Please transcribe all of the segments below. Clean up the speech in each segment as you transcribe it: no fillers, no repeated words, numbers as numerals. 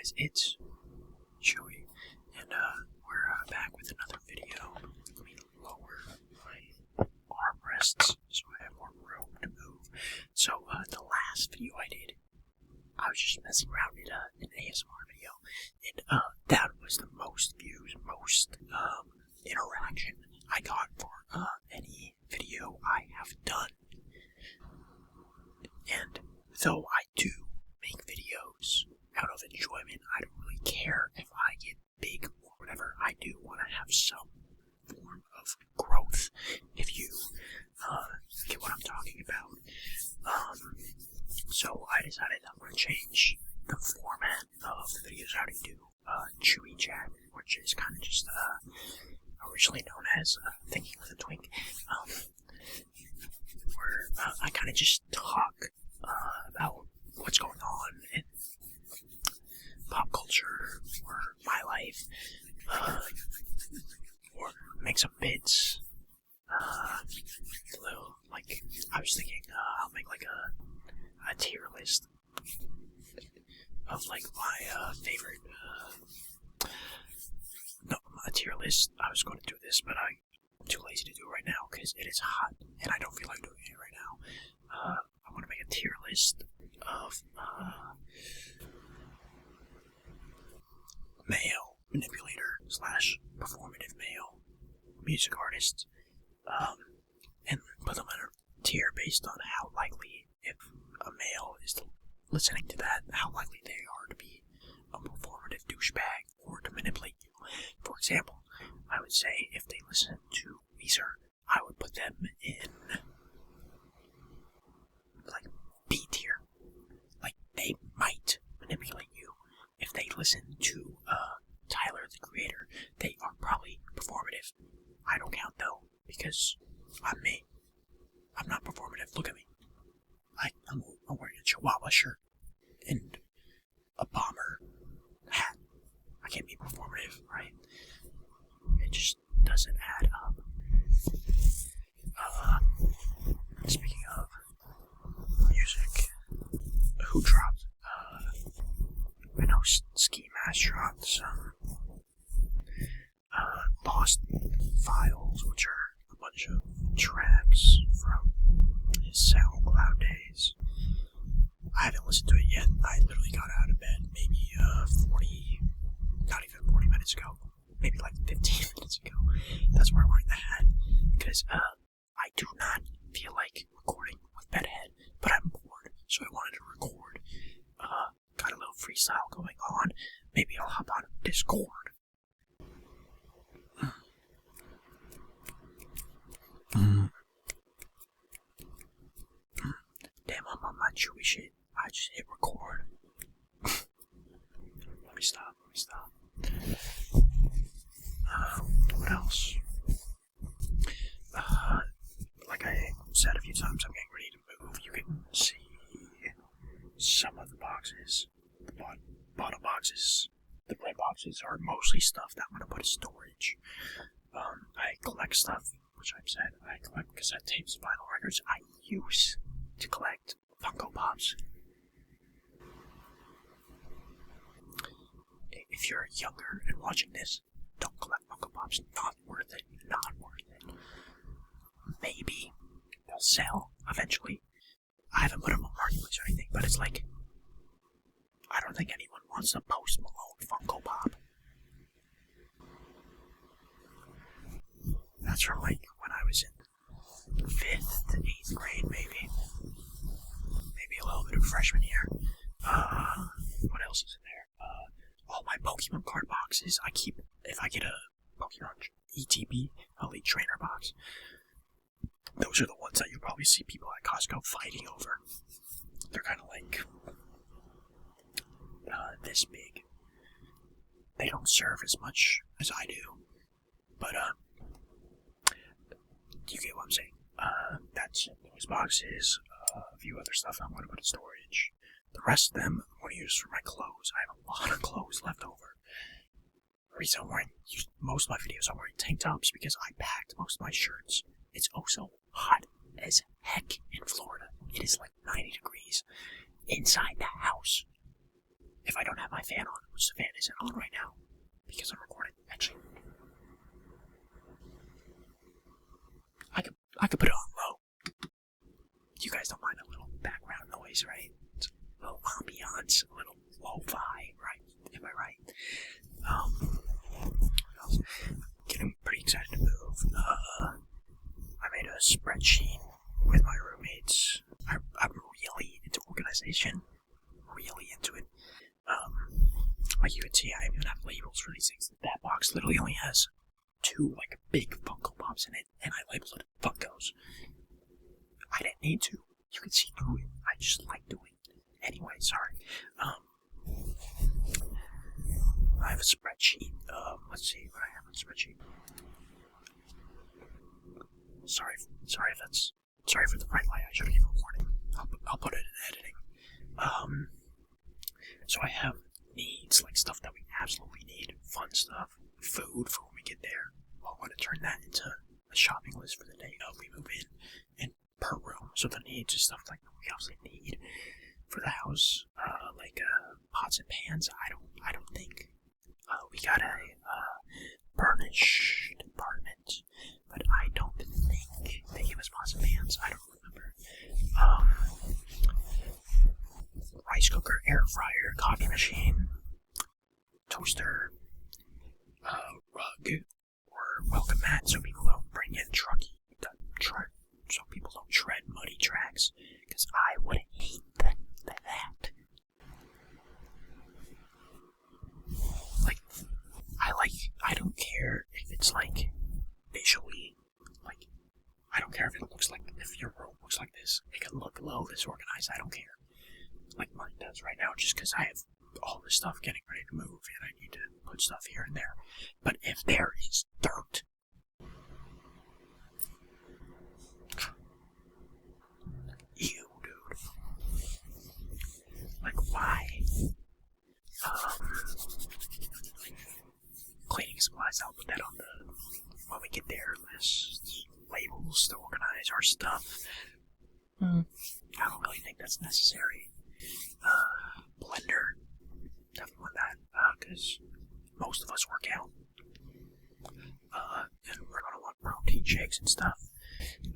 guys, it's Joey, and we're back with another video. Let me lower my armrests so I have more room to move. So, the last video I did, I was just messing around in an ASMR video, and that was the most views, most interaction I got for any video I have done. And though I do make videos out of enjoyment, I don't really care if I get big or whatever. I do want to have some form of growth, if you get what I'm talking about. So I decided I'm going to change the format of the videos I do Chewy Chat, which is kind of just originally known as Thinking with a Twink, where I kind of just talk about what's going on in pop culture or my life, or make some bits. Like, I was thinking I'll make like a tier list of like my favorite. No, a tier list. I was going to do this, but I'm too lazy to do it right now because it is hot and I don't feel like doing it right now. I want to make a tier list of male manipulator / performative male music artists, and put them in a tier based on how likely, if a male is listening to that, how likely they are to be a performative douchebag or to manipulate you. For example, I would say if they listen to Weezer, I would put them in like B tier. Like, they might manipulate you. If they listen to Tyler, the Creator, they are probably performative. I don't count though, because I'm me. I'm not performative. Look at me. I'm wearing a Chihuahua shirt and a bomber hat. I can't be performative, right? It just doesn't add up. Speaking of music, who dropped? I know Ski Mask dropped some Lost Files, which are a bunch of tracks from his SoundCloud days. I haven't listened to it yet. I literally got out of bed maybe 40 minutes ago. Maybe like 15 minutes ago. That's why I'm wearing the hat. Because I do not feel like recording with bedhead, but I'm bored, so I wanted to record. Got a little freestyle going on. Maybe I'll hop on Discord. Damn, I'm on my chewy shit. I just hit record. Let me stop. What else? Like I said a few times, I'm getting ready to move. You can see some of the boxes. The bottom boxes, the red boxes, are mostly stuff that I'm going to put in storage. I collect stuff, which I've said. I collect cassette tapes, vinyl records. I used to collect Funko Pops. If you're younger and watching this, don't collect Funko Pops. Not worth it. Not worth it. Maybe they'll sell eventually. I haven't put them on Marketplace or anything, but it's like, I don't think anyone wants a Post Malone Funko Pop. That's from like when I was in 5th to 8th grade, maybe a little bit of freshman year. What else is in there? All my Pokemon card boxes I keep. If I get a Pokemon ETB, Elite Trainer box, those are the ones that you probably see people at Costco fighting over. They're kind of like this big. They don't serve as much as I do, but you get what I'm saying. That's those boxes. A few other stuff I'm going to put in storage. The rest of them I'm going to use for my clothes. I have a lot of clothes left over. The reason I'm wearing most of my videos, I'm wearing tank tops because I packed most of my shirts. It's also hot as heck in Florida. It is like 90 degrees inside the house. if I don't have my fan on, which the fan isn't on right now, because I'm recording, actually. I could put it on low. You guys don't mind a little background noise, right? It's a little ambiance, a little lo-fi, right? Am I right? Getting pretty excited to move. I made a spreadsheet with my roommates. I'm really into organization. Really into it. Like you can see, I even have labels for these things. That box literally only has 2 like big Funko Pops in it, and I labeled it Funkos. I didn't need to. You can see through it. I just like doing it. Anyway, sorry. I have a spreadsheet. Let's see what I have on the spreadsheet. Sorry for the bright light. I should have given a warning. I'll put it in editing. So I have needs, like stuff that we absolutely need, fun stuff, food for when we get there. I want to turn that into a shopping list for the day of we move in, and per room. So the needs is stuff like we obviously need for the house, like pots and pans. I don't think we got a furnished apartment, but I don't think they give us pots and pans. I don't remember. Rice cooker, air fryer, coffee machine, toaster, rug, or welcome mat, so people don't bring in so people don't tread muddy tracks, because I would hate that. I don't care if it's like visually, like I don't care if it looks like, if your room looks like this, it can look a little disorganized. I don't care. Like mine does right now, just because I have all this stuff getting ready to move and I need to put stuff here and there. But if there is dirt, ew, dude. Like, why? Cleaning supplies, I'll put that on the, when we get there, list, labels to organize our stuff. I don't really think that's necessary. Blender, definitely want that, because most of us work out. And we're gonna want protein shakes and stuff. And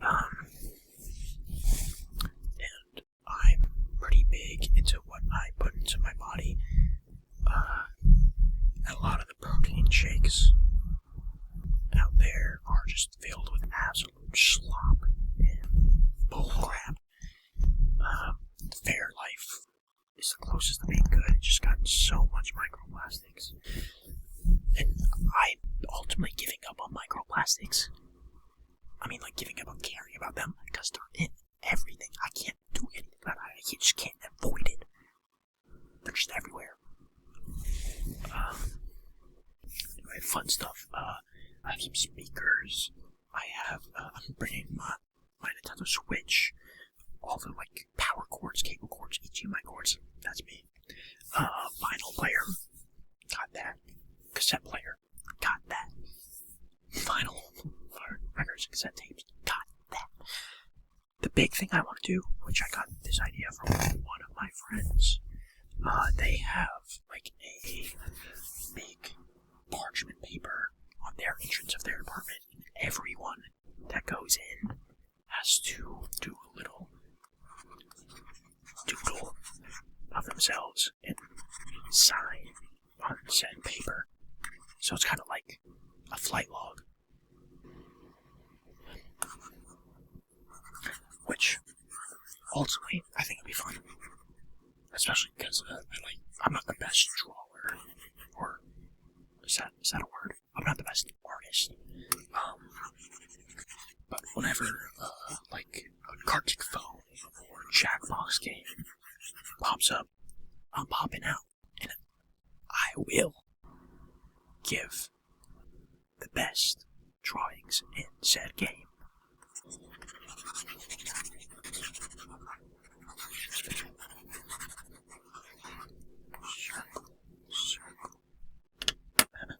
I'm pretty big into what I put into my body. And a lot of the protein shakes out there are just filled with absolute slop and bullcrap. Fairlife is the closest to being good. It just got so much microplastics. And I'm ultimately giving up on microplastics. I mean, like, giving up on caring about them, because they're in everything. I can't do anything about it. I just can't avoid it. They're just everywhere. Anyway, fun stuff. I have some speakers. I'm bringing my Nintendo Switch. All the, like, power cords, cable cords, HDMI cords. That's me. Vinyl player. Got that. Cassette player. Got that. Vinyl records, cassette tapes. Got that. The big thing I want to do, which I got this idea from one of my friends, they have, like, a big parchment paper on their entrance of their apartment. Everyone that goes in has to do a little doodle of themselves and sign on said paper. So it's kind of like a flight log. Which, ultimately, I think it'll be fun. Especially because I'm not the best drawer. Or, is that a word? I'm not the best artist. But whenever, like, a Kartik phone or Jackbox game pops up, I'm popping out. And I will give the best drawings in said game.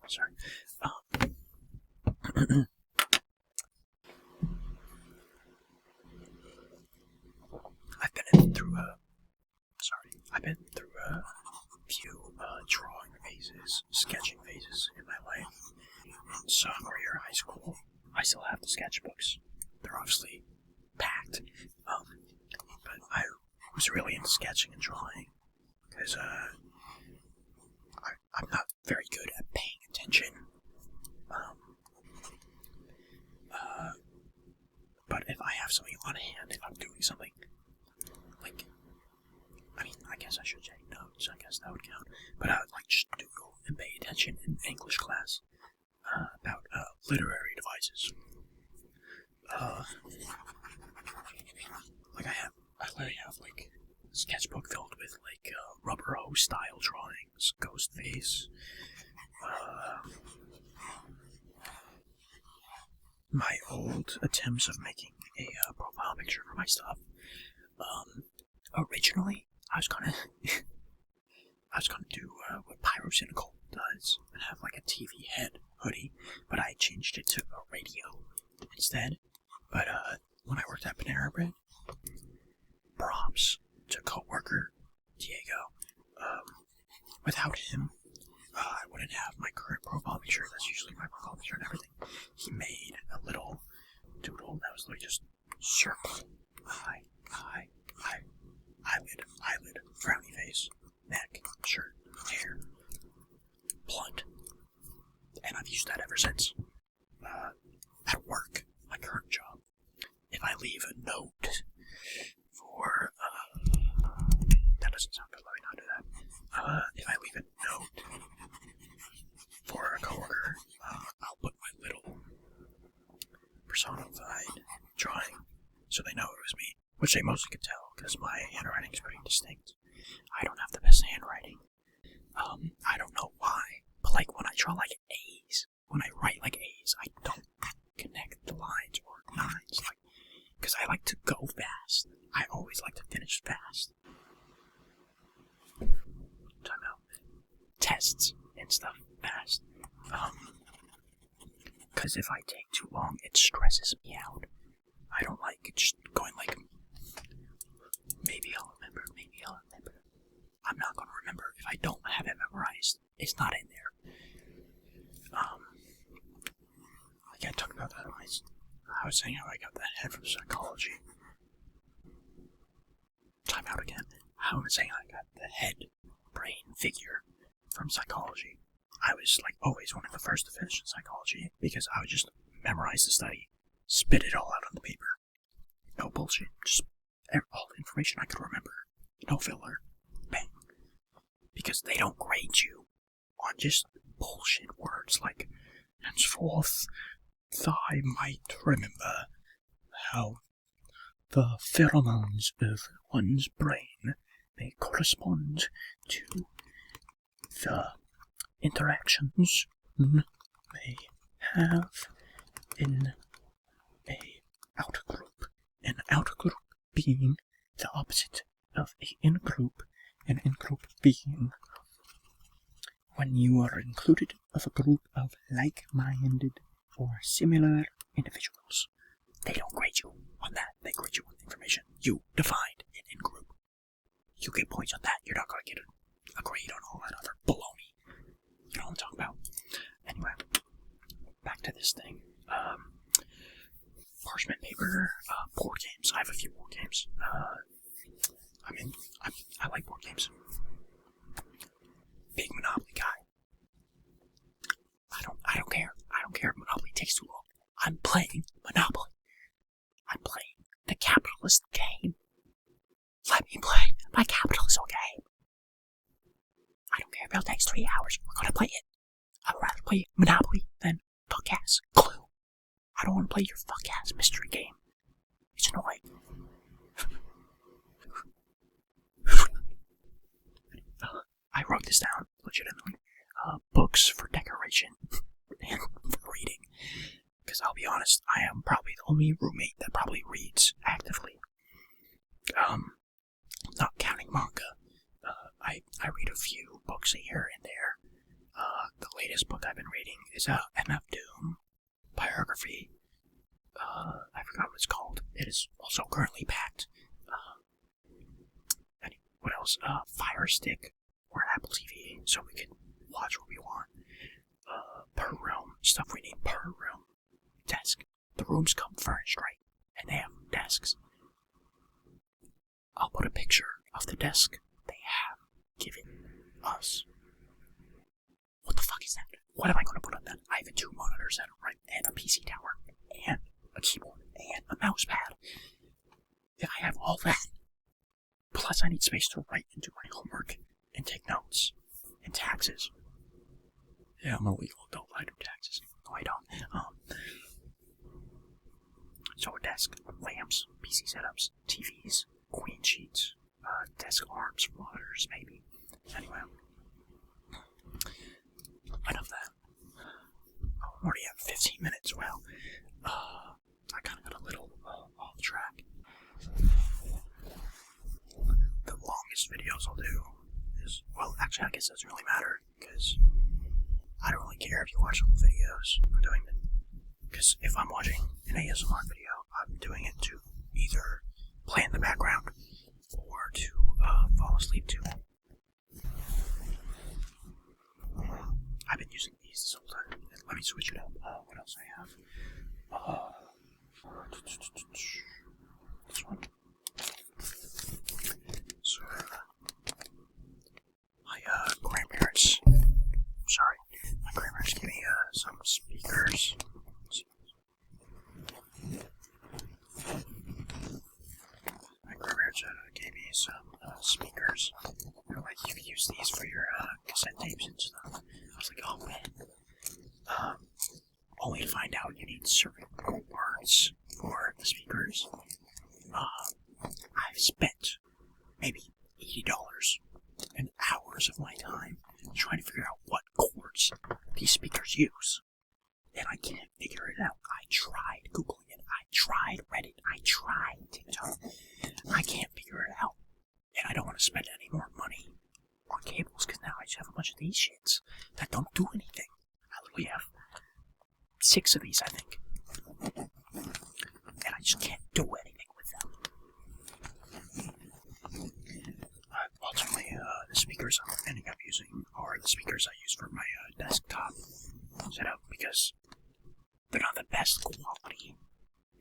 Sorry. I've been through a few phases, sketching phases in my life. In sophomore year of high school, I still have the sketchbooks. They're obviously packed. But I was really into sketching and drawing because I'm not very good at paying attention. But if I have something on hand, if I'm doing something, like, I guess I should take notes, I guess that would count, but I would just doodle and pay attention in English class about literary devices. I literally have a sketchbook filled with rubber hose style drawings, ghost face, my old attempts of making a profile picture for my stuff. Originally, I was gonna do what Pyrocynical does and have a TV head hoodie, but I changed it to a radio instead. But when I worked at Panera Bread, props to coworker Diego. Without him, I wouldn't have my current profile picture. That's usually my profile picture and everything. He made a little doodle that was just circle, eyelid, frowny face, neck, shirt, hair, blunt. And I've used that ever since. At work, my current job, if I leave a note for, that doesn't sound good, let me not do that. If I leave a note for a coworker, I'll put my little personified drawing so they know it was me, which they mostly could tell because my handwriting is pretty distinct. I don't have the best handwriting. I don't know why, but when I draw A's, when I write A's, I don't connect the lines or lines, because I like to go fast. I always like to finish fast. Time out. Tests and stuff fast. Because if I take too long, it stresses me out. I don't like just going maybe I'll remember. I'm not gonna remember if I don't have it memorized. It's not in there. I talked about that. I was saying how I got that head from psychology. Time out again. I was saying I got the head, brain, figure from psychology. I was always one of the first to finish in psychology because I would just memorize the study, spit it all out on the paper. No bullshit. Just all the information I could remember. No filler. Bang. Because they don't grade you on just bullshit words henceforth thy might remember how the pheromones of one's brain may correspond to the interactions one may have in a outer group. An outer group being the opposite of a in-group, an in-group being when you are included of a group of like-minded or similar individuals. They don't grade you on that. They grade you on the information you defined in group. You get points on that. You're not going to get a grade on all that other baloney. You know what I'm talking about? Anyway, back to this thing. Parchment paper, board games. I have a few board games. I like board games. Big Monopoly guy. I don't care. I don't care if Monopoly takes too long. I'm playing Monopoly. I'm playing the capitalist game. Let me play my capitalist game. I don't care if it takes 3 hours. We're gonna play it. I'd rather play Monopoly than fuck-ass Clue. I don't want to play your fuck-ass mystery game. It's annoying. I wrote this down, legitimately. Books for decoration and for reading. Because I'll be honest, I am probably the only roommate that probably reads actively. Not counting manga. I read a few books a year in there. The latest book I've been reading is MF Doom biography. I forgot what it's called. It is also currently packed. What else? Fire Stick or Apple TV, so we could watch what we stuff we need per room. Desk. The rooms come furnished, right? And they have desks. I'll put a picture of the desk they have given us. What the fuck is that? What am I going to put on that? I have 2 monitors that are right, and a PC tower, and a keyboard, and a mouse pad. If I have all that, plus I need space to write and do my homework, and take notes, and taxes. Yeah, I'm a legal adult, I do taxes. No, I don't. So a desk, lamps, PC setups, TVs, queen sheets, desk arms, monitors, maybe. Anyway, enough of that. Oh, I'm already at 15 minutes. Well, I kind of got a little off track. The longest videos I'll do is, well, actually, I guess it doesn't really matter because I don't really care if you watch all the videos I'm doing them. Because if I'm watching an ASMR video, I'm doing it to either play in the background or to fall asleep to. I've been using these this whole time. Let me switch it up. What else I have? This one. So, my grandparents gave me some speakers. My grandparents gave me some speakers. They're like, you can use these for your cassette tapes and stuff. I was like, oh man. Only to find out you need certain words for the speakers. I've spent maybe $80 and hours of my time trying to figure out what chords these speakers use. And I can't figure it out. I tried Googling it. I tried Reddit. I tried TikTok. I can't figure it out. And I don't want to spend any more money on cables because now I just have a bunch of these shits that don't do anything. I literally have 6 of these, I think. And I just can't do anything with them. Ultimately, the speakers I'm ending up using are the speakers I use for my desktop setup because they're not the best quality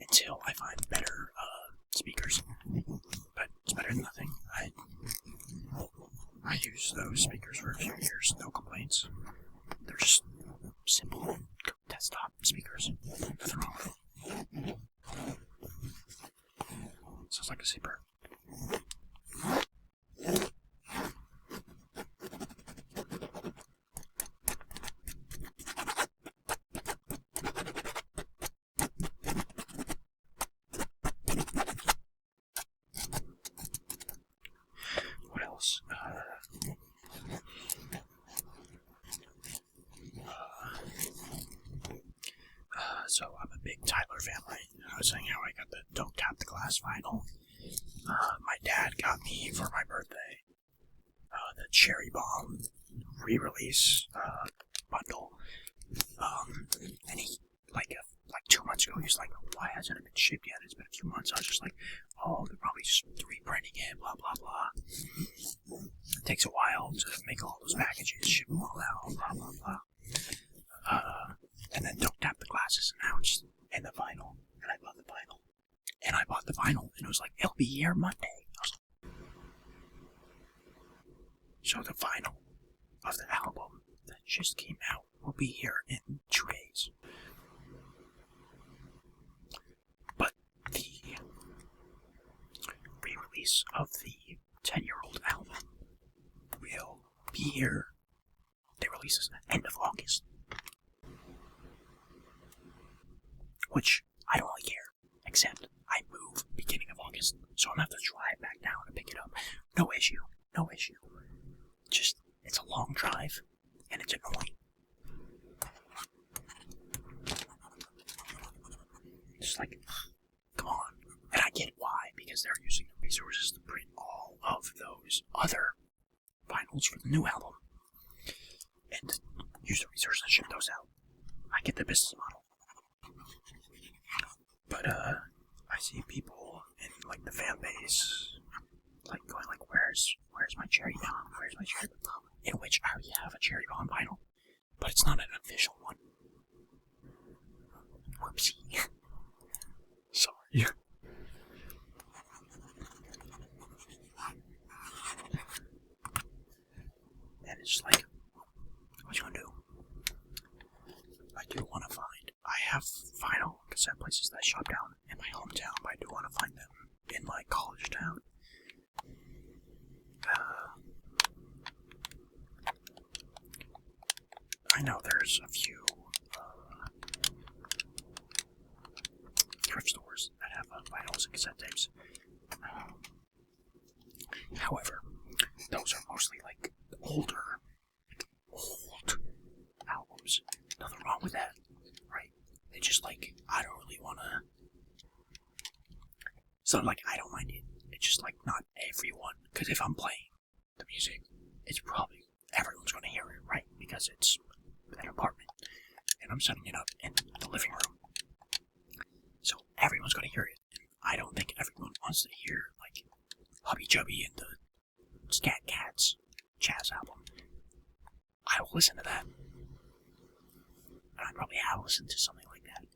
until I find better speakers. But it's better than nothing. I used those speakers for a few years, no complaints. They're just simple desktop speakers. Nothing wrong with them. Sounds like a zipper. What else? So I'm a big Tyler family. I was saying how I got the Don't Tap the Glass vinyl. My dad got me for my birthday the Cherry Bomb re-release bundle. And he like 2 months ago, he was like, "Why hasn't it been shipped yet? It's been a few months." I was just like, "Oh, they're probably just reprinting it, blah blah blah." It takes a while to make all those packages, ship them all out, blah blah blah. And then Don't Tap the Glass is announced, and the vinyl, and I bought the vinyl. And I bought the vinyl, and it was like, it'll be here Monday. So the vinyl of the album that just came out will be here in 2 days. But the re-release of the 10-year-old album will be here. They release this end of August. Which I don't really care, except I move beginning of August, so I'm gonna have to drive back down to pick it up. No issue. Just, it's a long drive, and it's annoying. Just like, come on. And I get why, because they're using the resources to print all of those other vinyls for the new album. And use the resources to ship those out. I get the business model. But, I see people in, like, the fan base, like, going, like, where's my Cherry Bomb? Where's my Cherry Bomb? In which I already have a Cherry Bomb vinyl, but it's not an official one. Whoopsie. Sorry. And it's just like, what you gonna do? I do want to find. I have vinyl cassette places that shop down in my hometown, but I do want to find them in my college town. I know there's a few thrift stores that have vinyls and cassette tapes. However, those are mostly like older, old albums. Nothing wrong with that, right? It's just like, I don't really want to. It's not like I don't mind it. It's just like not everyone. Because if I'm playing the music, it's probably everyone's going to hear it, right? Because it's an apartment, and I'm setting it up in the living room, so everyone's going to hear it. And I don't think everyone wants to hear like Hubby Jubby and the Scat Cats jazz album. I will listen to that, and I probably have listened to something like that.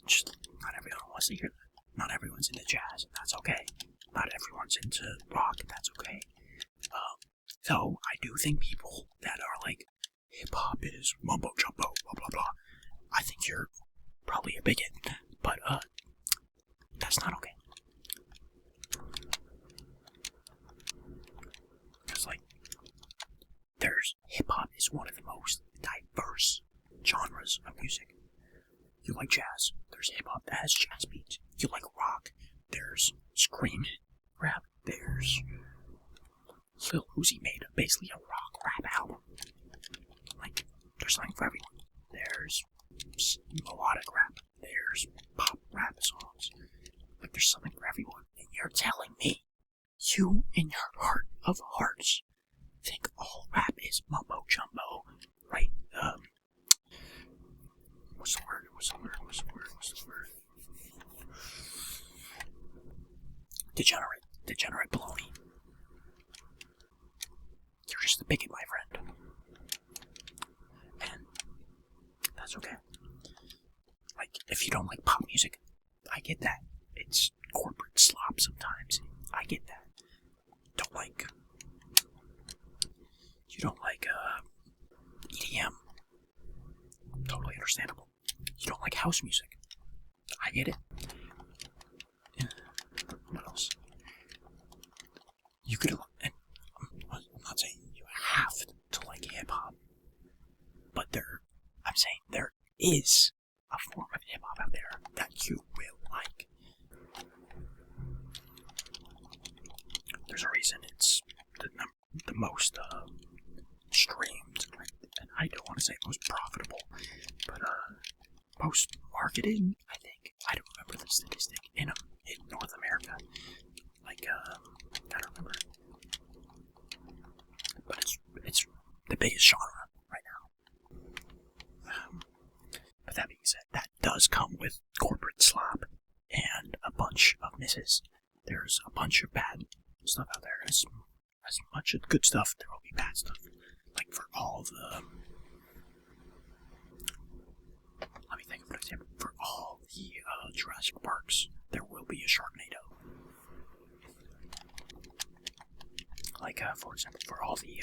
Just not everyone wants to hear that. Not everyone's into jazz, and that's okay. Not everyone's into rock, and that's okay. Though I do think people that are like, hip-hop is mumbo-jumbo, blah blah blah, I think you're probably a bigot, but that's not okay. Because like, there's hip-hop is one of the most diverse genres of music. You like jazz, there's hip-hop that has jazz beats. You like rock, there's scream rap, there's Lil Uzi made basically a rock rap album. Like, there's something for everyone. There's melodic rap, there's pop rap songs. Like, there's something for everyone. And you're telling me, you in your heart of hearts think all rap is mumbo jumbo, right? What's the word? Degenerate baloney. You're just a bigot, my friend. And that's okay. Like, if you don't like pop music, I get that. It's corporate slop sometimes. I get that. You don't like EDM. Totally understandable. You don't like house music. I get it. What else? You could, and I'm not saying you have to like hip-hop, but I'm saying there is a form of hip-hop out there that you will like. There's a reason it's the most streamed, and I don't want to say most profitable, but most marketed, I think. I don't remember the statistic in North America. Like, I don't remember. But it's the biggest genre right now. But that being said, that does come with corporate slop and a bunch of misses. There's a bunch of bad stuff out there. As much of good stuff, there will be bad stuff. Like, for all the... Let me think of an example. For all the Jurassic Parks, there will be a Sharknado. Like, for example, for all the,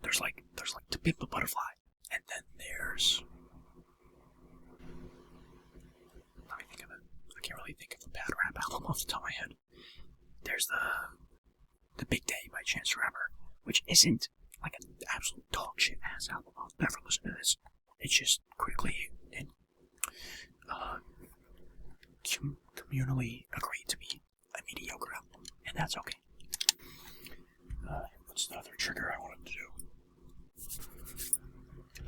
there's like To Pimp a Butterfly, and then there's, let me think of it, I can't really think of a bad rap album off the top of my head. There's the Big Day by Chance the Rapper, which isn't like an absolute dog shit ass album. I'll never listen to this. It's just quickly and communally agreed to be a mediocre album, and that's okay. What's the other trigger I wanted to do?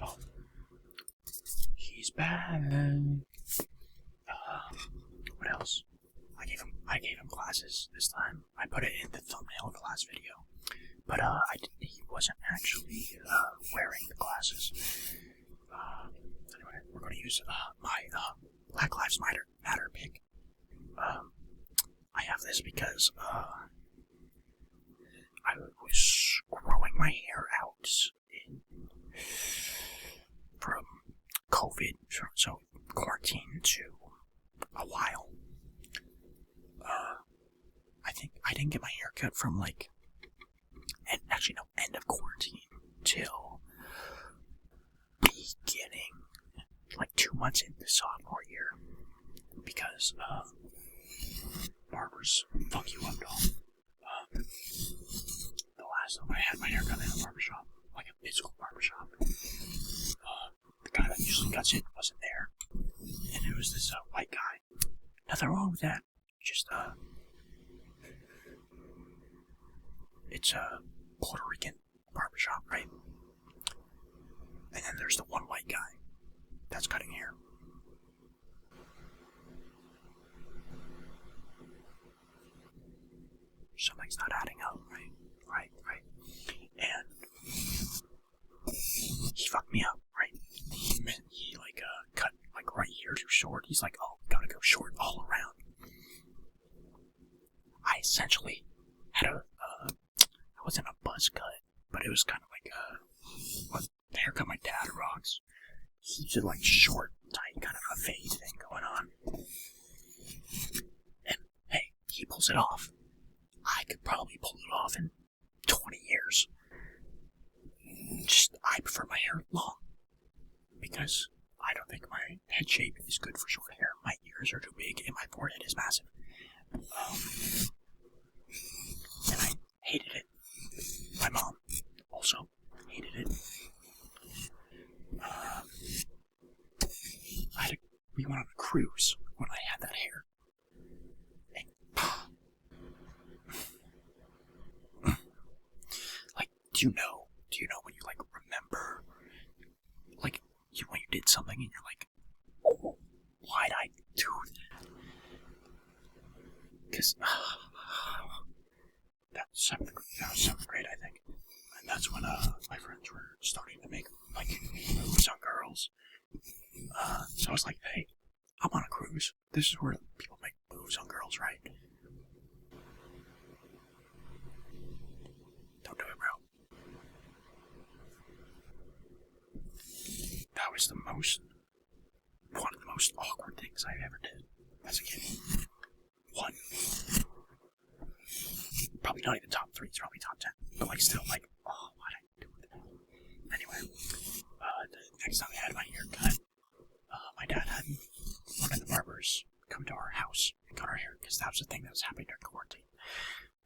Oh, he's back. What else? I gave him glasses this time. I put it in the thumbnail of the last video, but he wasn't actually wearing the glasses. Anyway, we're going to use my Black Lives Matter pick. I have this because I was growing my hair out from COVID haircut from like, end of quarantine till beginning, like 2 months into sophomore year, because barbers fuck you up, dog. The last time I had my hair cut in a barbershop, like a physical barbershop, the guy that usually cuts it wasn't there, and it was this white guy. Nothing wrong with that. Just it's a Puerto Rican barbershop, right? And then there's the one white guy that's cutting hair. Something's not adding up, right? And he fucked me up, right? He cut like right here too short. He's like, oh, gotta go short all around. I essentially had it wasn't a buzz cut, but it was kind of like the haircut my dad rocks. He did like short, tight, kind of a fade thing going on. And hey, he pulls it off. I could probably pull it off in 20 years. Just, I prefer my hair long. Because I don't think my head shape is good for short hair. My ears are too big and my forehead is massive. And I hated it. My mom also hated it. We went on a cruise when I had that hair. And, like, do you know when you like remember, like, when you did something and you're like, oh, why'd I do that? Because that was seventh grade, I think, and that's when my friends were starting to make like moves on girls. So I was like, hey, I'm on a cruise. This is where people make moves on girls, right? Don't do it, bro. That was one of the most awkward things I ever did as a kid. One. Probably not even top 3, it's probably top 10. But like still like, oh, why did I do that? Anyway, the next time I had my hair cut, my dad had one of the barbers come to our house and cut our hair, because that was the thing that was happening during quarantine.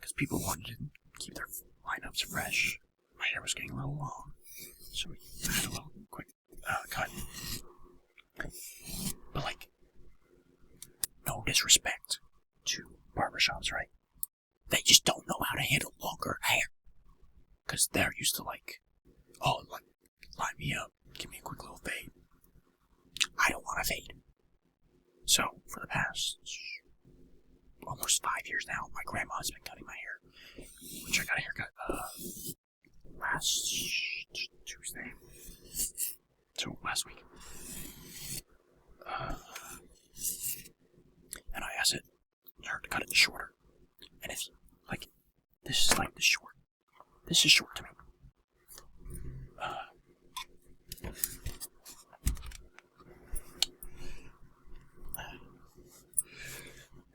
Because people wanted to keep their lineups fresh. My hair was getting a little long, so we had a little quick cut. But like, no disrespect to barbershops, right? They just don't know how to handle longer hair. Because they're used to like, oh, like, line me up, give me a quick little fade. I don't want to fade. So, for the past almost 5 years now, my grandma's been cutting my hair. Which I got a haircut last Tuesday. So, last week. And I asked her to cut it shorter. And if, like, this is like the short. This is short to me.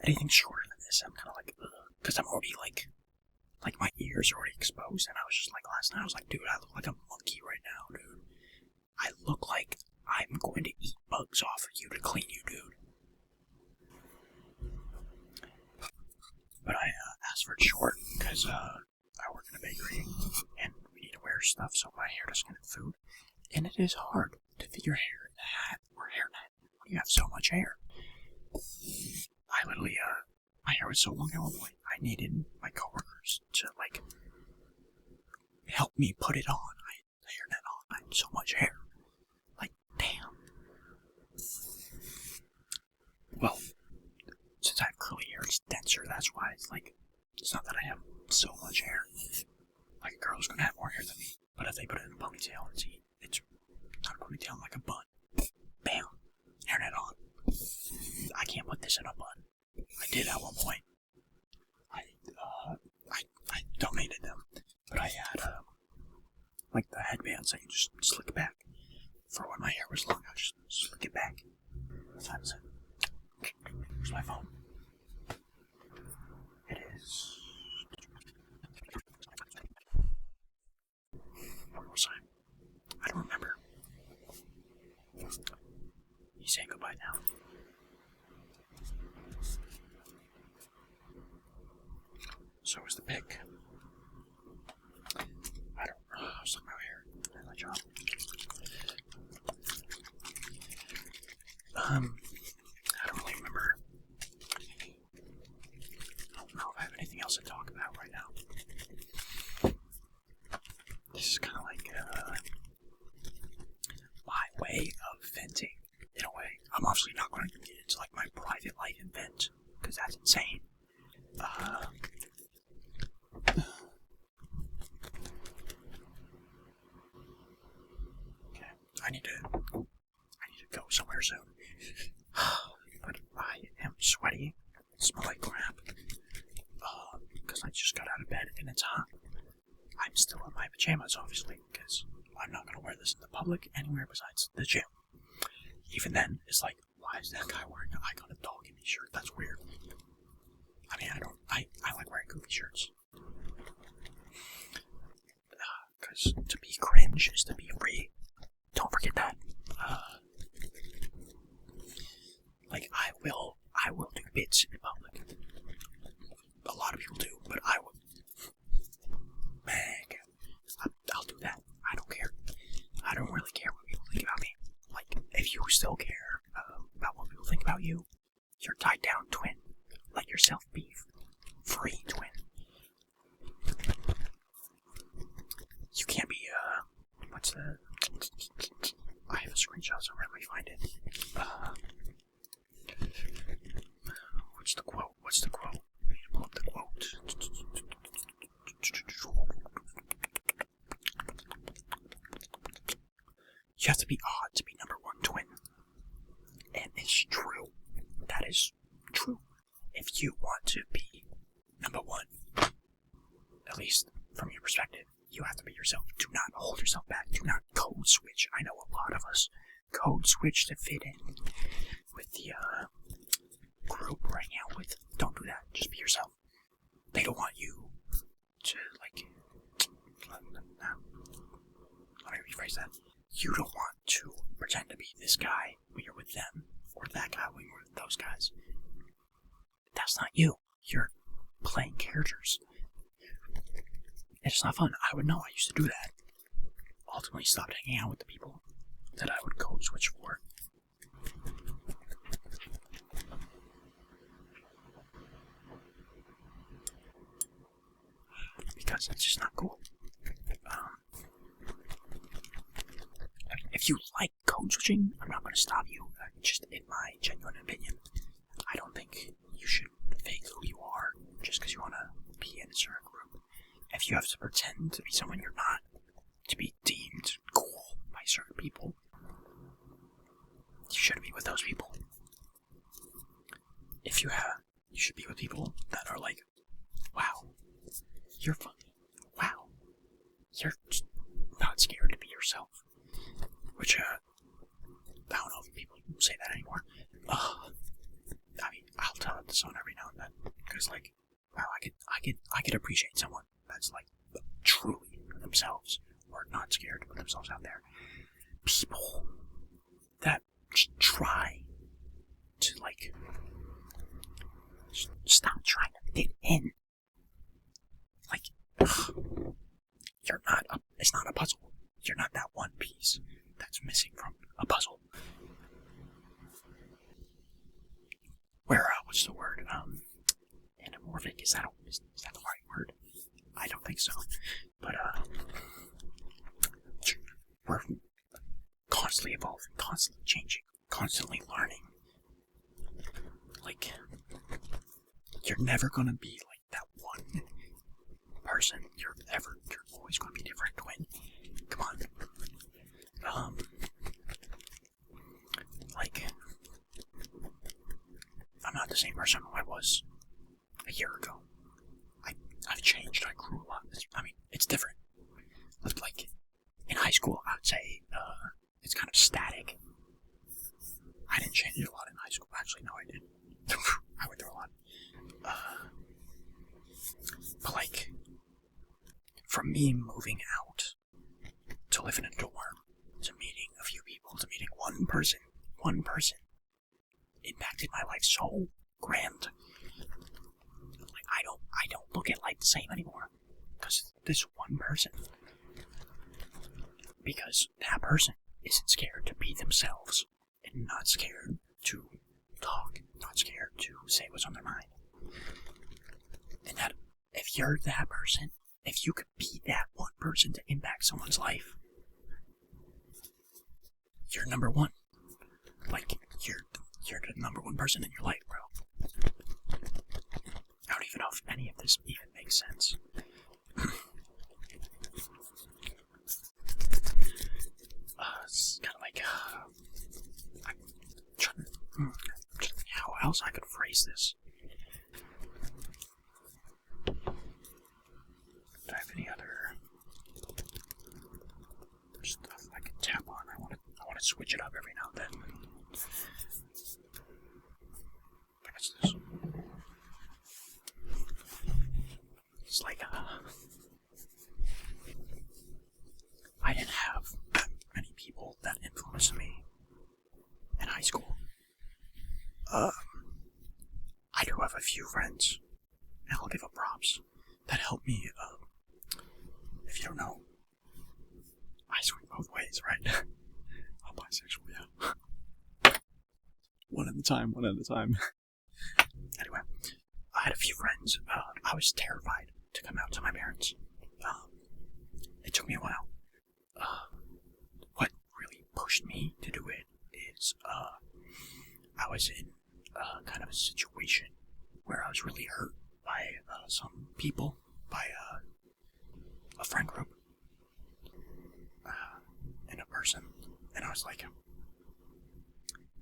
Anything shorter than this, I'm kind of like, ugh. Because I'm already like my ears are already exposed. And I was just like, last night, I was like, dude, I look like a monkey right now, dude. I look like I'm going to eat bugs off of you to clean you, dude. But I asked for it short because I work in a bakery and we need to wear stuff so my hair doesn't get food. And it is hard to fit your hair in a hat or hairnet when you have so much hair. I literally, my hair was so long at one point, I needed my coworkers to, like, help me put it on. I had the hairnet on. I had so much hair. Like, damn. Well, since I have curly hair, it's denser. That's why it's like, it's not that I have so much hair. Like, a girl's gonna have more hair than me. But if they put it in a ponytail, it's not a ponytail, like a bun. Bam. Hairnet on. I can't put this in a bun. I did at one point. I donated them. But I had, like the headbands that you just slick back. For when my hair was long, I just slick it back. That was it. Where's my phone? It is was I? I don't remember. He's saying goodbye now. So was the pick. I don't know. I was talking about hair and my job. I don't really remember. I don't know if I have anything else to talk about right now. This is kind of like my way of venting, in a way. I'm obviously not going to get into like my private life and vent, because that's insane. Okay, I need to go somewhere soon. But I am sweaty, smell like crap, because I just got out of bed and it's hot. I'm still in my pajamas, obviously, because I'm not going to wear this in the public anywhere besides the gym. Even then, it's like, why is that guy wearing an Icon of Dog in his shirt? That's weird. I mean, I like wearing goofy shirts. Because to be cringe is to be free. Don't forget that. Like, I will do bits in public. A lot of people do, but I will. Man, I'll do that. I don't care. I don't really care what people think about me. Like, if you still care about what people think about you, you're tied down twin. Let yourself be free twin. You can't be, what's the... I have a screenshot, so let me find it. What's the quote? I need to pull up the quote. You have to be odd to be number one twin. And it's true. That is true. If you want to be number one, at least from your perspective, you have to be yourself. Do not hold yourself back. Do not code switch. I know a lot of us code switch to fit in with the group we're hanging out with. Don't do that. Just be yourself. They don't want you to, like... Let me rephrase that. You don't want to pretend to be this guy when you're with them, or that guy when you're with those guys. That's not you. You're playing characters. It's not fun. I would know. I used to do that. Ultimately stopped hanging out with the people that I would code switch for. Because it's just not cool. If you like code switching, I'm not going to stop you. Just in my genuine opinion, I don't think you should fake who you are just because you want to be in a certain group. If you have to pretend to be someone you're not to be deemed cool by certain people, you shouldn't be with those people. You should be with people that are like, wow, you're funny. Wow, you're just not scared to be yourself. Which, I don't know if people say that anymore. I mean, I'll tell it to someone every now and then, because, like, wow, I could appreciate someone that's, like, truly themselves, or not scared to put themselves out there. People that try to, like, stop trying to fit in. Like, it's not a puzzle. You're not that one piece that's missing from a puzzle. Where, what's the word? Anamorphic, is that the right word? I don't think so. But, we're constantly evolving, constantly changing, constantly learning. Like, you're never gonna be like that one person. You're always gonna be different, twin. Come on. Like, I'm not the same person I was a year ago. I've changed. I grew a lot. I mean, it's different. Like, in high school, I'd say, it's kind of static. I didn't change it a lot in high school. Actually, no, I did. I went through a lot. But, like, from me moving out to live in a dorm, to meeting a few people, to meeting one person impacted my life so grand. Like, I don't look at life the same anymore. Because this one person. Because that person isn't scared to be themselves. And not scared to talk. Not scared to say what's on their mind. And that, if you're that person, if you could be that one person to impact someone's life, you're number one. Like, you're the number one person in your life, bro. I don't even know if any of this even makes sense. It's kind of like, I'm trying to think how else I could phrase this. Do I have any other stuff I can tap on? I want to switch it up every now and then. What's this? It's like, I didn't have many people that influenced me in high school. I do have a few friends, and I'll give up props, that helped me. If you don't know, I swing both ways, right? I'm bisexual, yeah. One at a time. Anyway, I had a few friends. I was terrified to come out to my parents. It took me a while. What really pushed me to do it is, I was in kind of a situation where I was really hurt by some people, by a friend group, and a person, and I was like,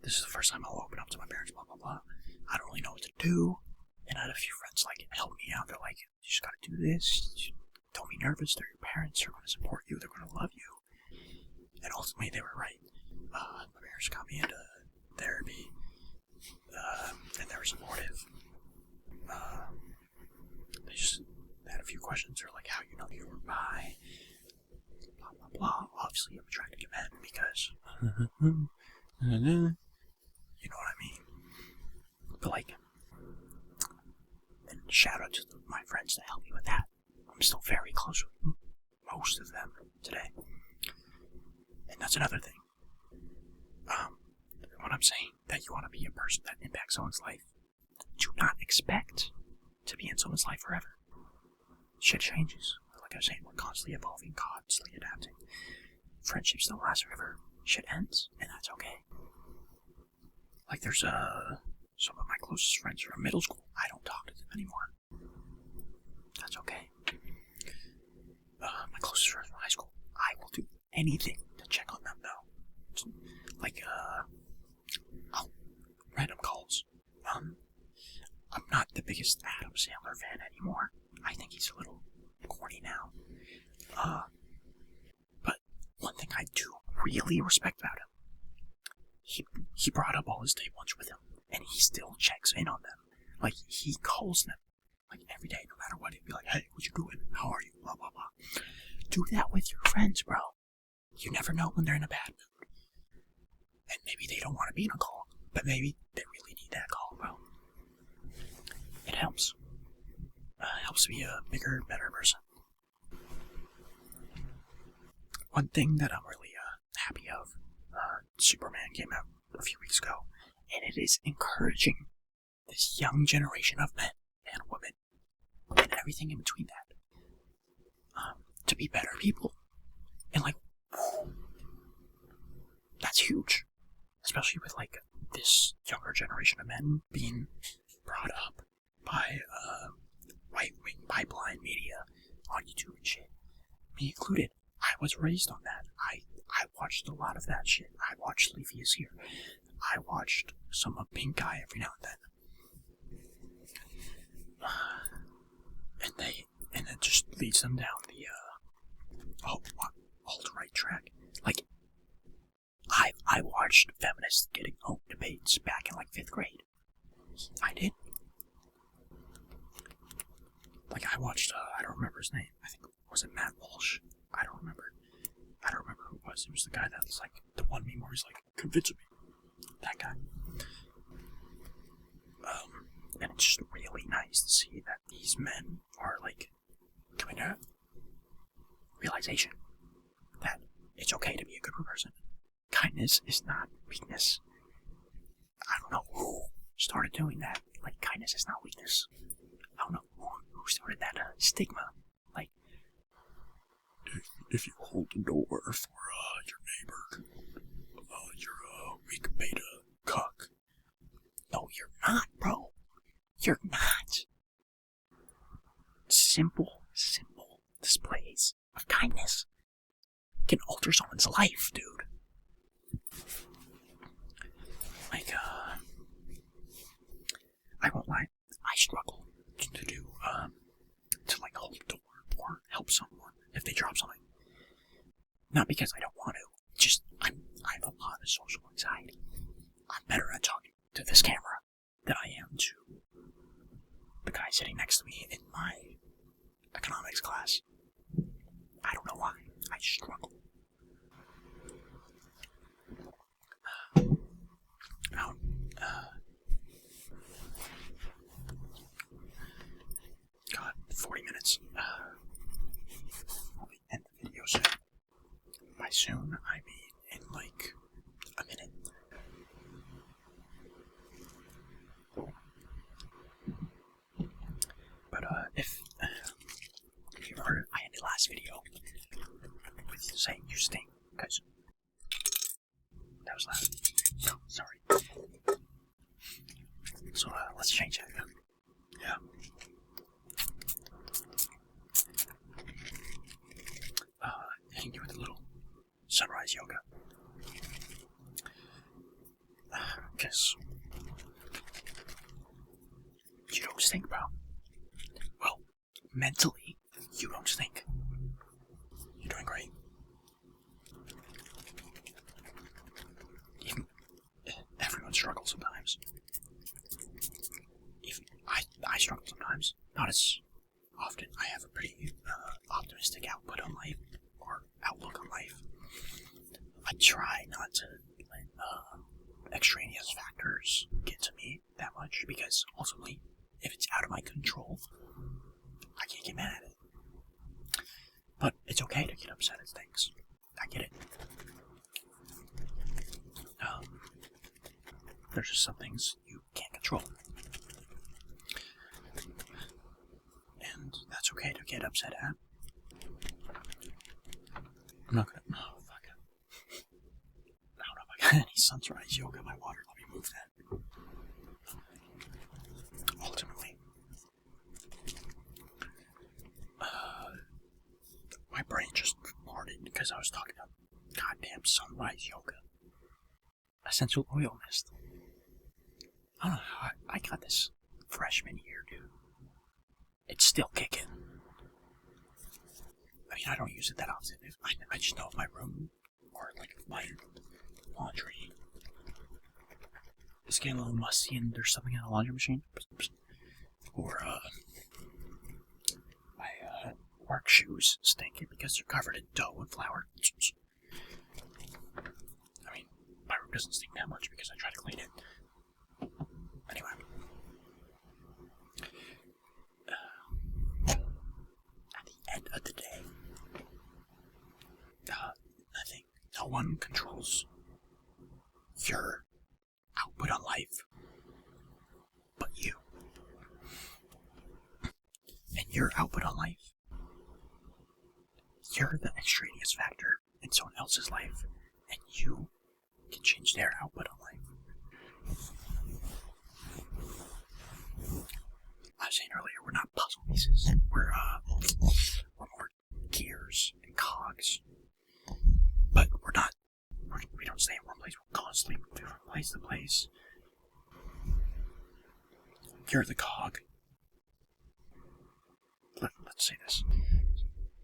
this is the first time I'll open up to my parents, blah, blah, blah. I don't really know what to do, and I had a few friends, like, help me out. They're like, you just gotta do this, don't be nervous, they're your parents, they're gonna support you, they're gonna love you. And ultimately, they were right. My parents got me into therapy, and they were supportive. They had a few questions. They're like, how you know you were bi? Blah, blah, blah. Obviously, I'm attracted to men because, you know what I mean? But, like, and shout out to my friends that helped me with that. I'm still very close with most of them today. And that's another thing. What I'm saying, that you want to be a person that impacts someone's life, do not expect to be in someone's life forever. Shit changes. Like I was saying, we're constantly evolving, constantly adapting. Friendships don't last forever. Shit ends, and that's okay. Like, there's some of my closest friends from middle school. I don't talk to them anymore. That's okay. My closest friends from high school, I will do anything to check on them, though. Like, random calls. I'm not the biggest Adam Sandler fan anymore. I think he's a little corny now. But one thing I do really respect about him, he brought up all his day ones with him, and he still checks in on them. Like, he calls them, like, every day, no matter what. He'd be like, hey, what you doing? How are you? Blah, blah, blah. Do that with your friends, bro. You never know when they're in a bad mood. And maybe they don't want to be in a call, but maybe they really need that call, bro. It helps. Helps to be a bigger, better person. One thing that I'm really happy of, Superman came out a few weeks ago, and it is encouraging this young generation of men and women, and everything in between that, to be better people. And, like, that's huge. Especially with, like, this younger generation of men being brought up by right-wing pipeline media on YouTube and shit. Me included. I was raised on that. I watched a lot of that shit. I watched Leafy Is Here. I watched some of Pink Eye every now and then. And it just leads them down the alt-right track. Like, I watched feminists getting home debates back in, like, 5th grade. I did. Like, I watched, I don't remember his name. I think, was it Matt Walsh? I don't remember was. It was the guy that was like the one meme where he's like, convince me. That guy. And it's just really nice to see that these men are like coming to realization that it's okay to be a good person. Kindness is not weakness. I don't know who started doing that. Like, kindness is not weakness. I don't know who started that stigma. Like, if you hold the door for your neighbor, you're a weak beta cuck. No, you're not, bro. You're not. Simple displays of kindness can alter someone's life, dude. Like, I won't lie, I struggle to do, to like hold the door or help someone if they drop something. Not because I don't want to, just I have a lot of social anxiety. I'm better at talking to this camera than I am to the guy sitting next to me in my economics class. I don't know why. I struggle. God, 40 minutes. I'll end the video soon. By soon, I mean in like a minute. But if you remember, I ended last video with saying you stink, because that was loud. No, sorry. So let's change that. Yeah. Hitting you with a little sunrise yoga. Because you don't stink, bro. Well, mentally, you don't stink. You're doing great. Even everyone struggles sometimes. Even I struggle sometimes. Not as often. I have a pretty optimistic outlook on life. I try not to let extraneous factors get to me that much, because ultimately, if it's out of my control, I can't get mad at it. But it's okay to get upset at things. I get it. There's just some things you can't control. And that's okay to get upset at. I'm not gonna... Oh, fuck it. I don't know if I got any sunrise yoga in my water. Let me move that. Ultimately, my brain just farted because I was talking about goddamn sunrise yoga. Essential oil mist. I don't know how I got this freshman year, dude. It's still kicking. I mean, I don't use it that often. I just know if my room or like my laundry is getting a little musty and there's something in the laundry machine, or my work shoes stinking because they're covered in dough and flour. I mean, my room doesn't stink that much because I try to clean it. Anyway. At the end of the day, I think no one controls your output on life but you. And your output on life, you're the extraneous factor in someone else's life, and you can change their output on life. I was saying earlier, we're not puzzle pieces. We're more gears and cogs. But we don't stay in one place. We're constantly moving from place to place. You're the cog. Let's say this.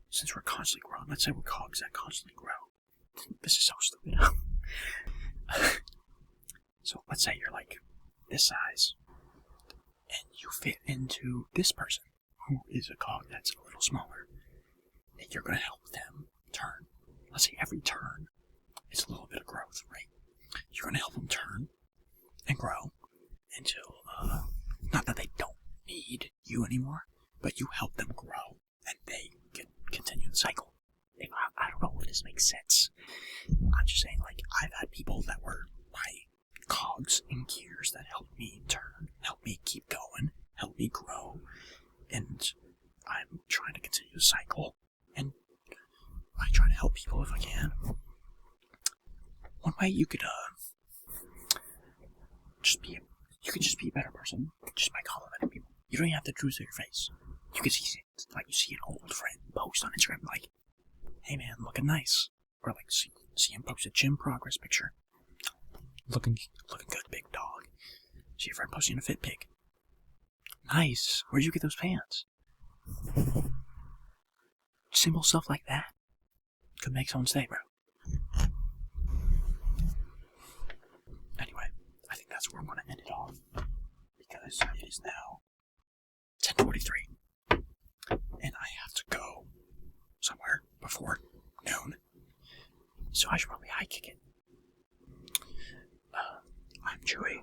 Since we're constantly growing, let's say we're cogs that constantly grow. This is so stupid. So let's say you're like this size, and you fit into this person who is a cog that's a little smaller, and you're going to help them turn. Let's say every turn it's a little bit of growth, right? You're going to help them turn and grow until, not that they don't need you anymore, but you help them grow and they can continue the cycle. I don't know if this makes sense. I'm just saying, like, I've had people that were my cogs and gears that helped me turn, helped me keep going, helped me grow, and I'm trying to continue the cycle, and I try to help people if I can. One way you could, you could just be a better person just by complimenting people. You don't even have to do it to your face. You can see it, like you see an old friend post on Instagram, like, hey man, looking nice. Or like see him post a gym progress picture. Looking good, big dog. See your friend posting a fit pic. Nice. Where'd you get those pants? Simple stuff like that could make someone's day, bro. Anyway, I think that's where I'm going to end it off. Because it is now 10:43. And I have to go somewhere before noon. So I should probably high kick it. I'm Chewy.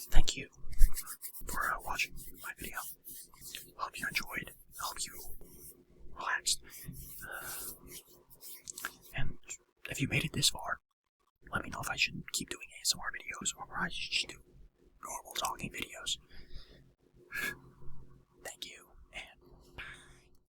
Thank you for watching my video. Hope you enjoyed. Hope you relaxed. And if you made it this far, let me know if I should keep doing ASMR videos or I should just do normal talking videos.